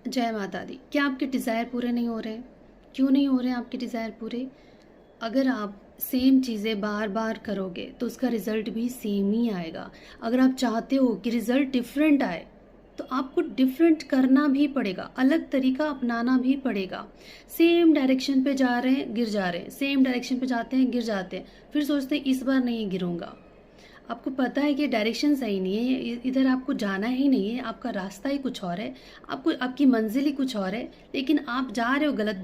जय माता दी। क्या आपके डिज़ायर पूरे नहीं हो रहे हैं? क्यों नहीं हो रहे हैं आपके डिज़ायर पूरे? अगर आप सेम चीज़ें बार-बार करोगे तो उसका रिज़ल्ट भी सेम ही आएगा। अगर आप चाहते हो कि रिज़ल्ट डिफ़रेंट आए, तो आपको डिफ़रेंट करना भी पड़ेगा, अलग तरीका अपनाना भी पड़ेगा। सेम डायरेक्शन पे जा रहे हैं, गिर जा रहे हैं, सेम डायरेक्शन पे जाते हैं, गिर जाते हैं, फिर सोचते हैं इस बार नहीं गिरूँगा। आपको पता है कि डायरेक्शन सही नहीं है, इधर आपको जाना ही नहीं है, आपका रास्ता ही कुछ और है, आपको आपकी मंजिल ही कुछ और है, लेकिन आप जा रहे हो गलत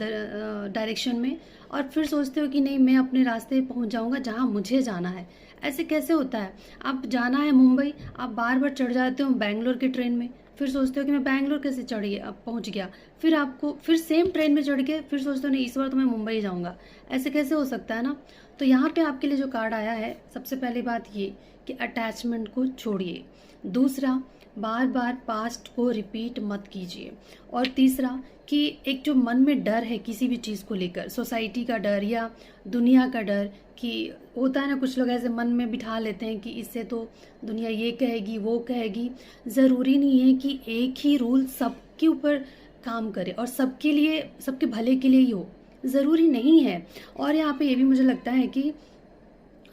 डायरेक्शन में और फिर सोचते हो कि नहीं, मैं अपने रास्ते पे पहुंच जाऊंगा जहां मुझे जाना है। ऐसे कैसे होता है? आप जाना है मुंबई, आप बार बार चढ़ जाते हो बैंगलोर के ट्रेन में, फिर सोचते हो कि मैं बैंगलोर कैसे चढ़ गया, अब पहुंच गया, फिर आपको फिर सेम ट्रेन में चढ़ के फिर सोचते हो नहीं, इस बार तो मैं मुंबई जाऊंगा। ऐसे कैसे हो सकता है ना? तो यहाँ पे आपके लिए जो कार्ड आया है, सबसे पहली बात ये कि अटैचमेंट को छोड़िए। दूसरा, बार बार पास्ट को रिपीट मत कीजिए। और तीसरा, कि एक जो मन में डर है किसी भी चीज़ को लेकर, सोसाइटी का डर या दुनिया का डर, कि होता है ना, कुछ लोग ऐसे मन में बिठा लेते हैं कि इससे तो दुनिया ये कहेगी वो कहेगी। ज़रूरी नहीं है कि एक ही रूल सबके ऊपर काम करे और सबके लिए, सबके भले के लिए ही हो, ज़रूरी नहीं है। और यहाँ पे ये भी मुझे लगता है कि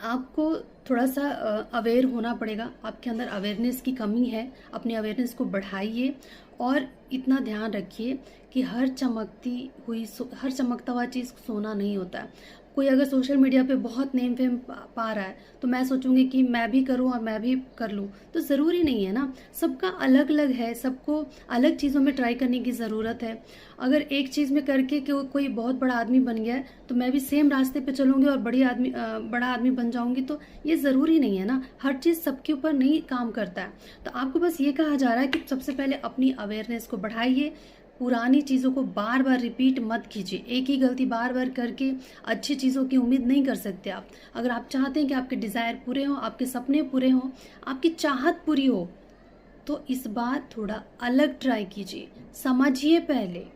आपको थोड़ा सा अवेयर होना पड़ेगा, आपके अंदर अवेयरनेस की कमी है, अपनी अवेयरनेस को बढ़ाइए। और इतना ध्यान रखिए कि हर चमकता हुआ चीज़ सोना नहीं होता है। कोई अगर सोशल मीडिया पे बहुत नेम फेम पा रहा है, तो मैं सोचूंगी कि मैं भी करूं और मैं भी कर लूं, तो ज़रूरी नहीं है ना। सबका अलग अलग है, सबको अलग चीज़ों में ट्राई करने की ज़रूरत है। अगर एक चीज़ में करके कि कोई बहुत बड़ा आदमी बन गया है, तो मैं भी सेम रास्ते पे चलूंगी और बड़ा आदमी बन जाऊंगी, तो ये ज़रूरी नहीं है ना। हर चीज़ सबके ऊपर नहीं काम करता है। तो आपको बस ये कहा जा रहा है कि सबसे पहले अपनी अवेयरनेस को बढ़ाइए, पुरानी चीज़ों को बार बार रिपीट मत कीजिए। एक ही गलती बार बार करके अच्छी चीज़ों की उम्मीद नहीं कर सकते आप। अगर आप चाहते हैं कि आपके डिज़ायर पूरे हों, आपके सपने पूरे हों, आपकी चाहत पूरी हो, तो इस बार थोड़ा अलग ट्राई कीजिए। समझिए पहले,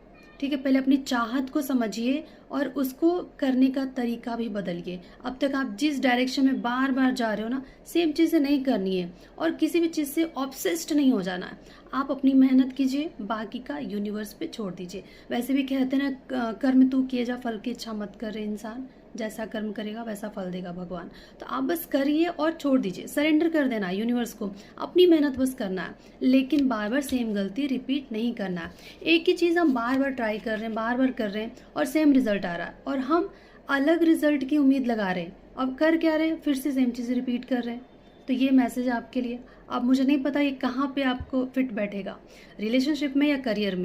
ठीक है? पहले अपनी चाहत को समझिए और उसको करने का तरीका भी बदलिए। अब तक आप जिस डायरेक्शन में बार बार जा रहे हो ना, सेम चीज़ें नहीं करनी है और किसी भी चीज़ से ऑब्सेस्ड नहीं हो जाना है। आप अपनी मेहनत कीजिए, बाकी का यूनिवर्स पे छोड़ दीजिए। वैसे भी कहते हैं ना, कर्म तू किए जा, फल की इच्छा मत कर रे इंसान, जैसा कर्म करेगा वैसा फल देगा भगवान। तो आप बस करिए और छोड़ दीजिए, सरेंडर कर देना यूनिवर्स को, अपनी मेहनत बस करना है, लेकिन बार बार सेम गलती रिपीट नहीं करना है। एक ही चीज़ हम बार बार ट्राई कर रहे हैं, बार बार कर रहे हैं और सेम रिजल्ट आ रहा है, और हम अलग रिजल्ट की उम्मीद लगा रहे हैं। अब कर क्या रहे हैं? फिर से सेम चीज़ रिपीट कर रहे हैं। तो ये मैसेज आपके लिए। अब मुझे नहीं पता ये कहाँ पे आपको फिट बैठेगा, रिलेशनशिप में या करियर में।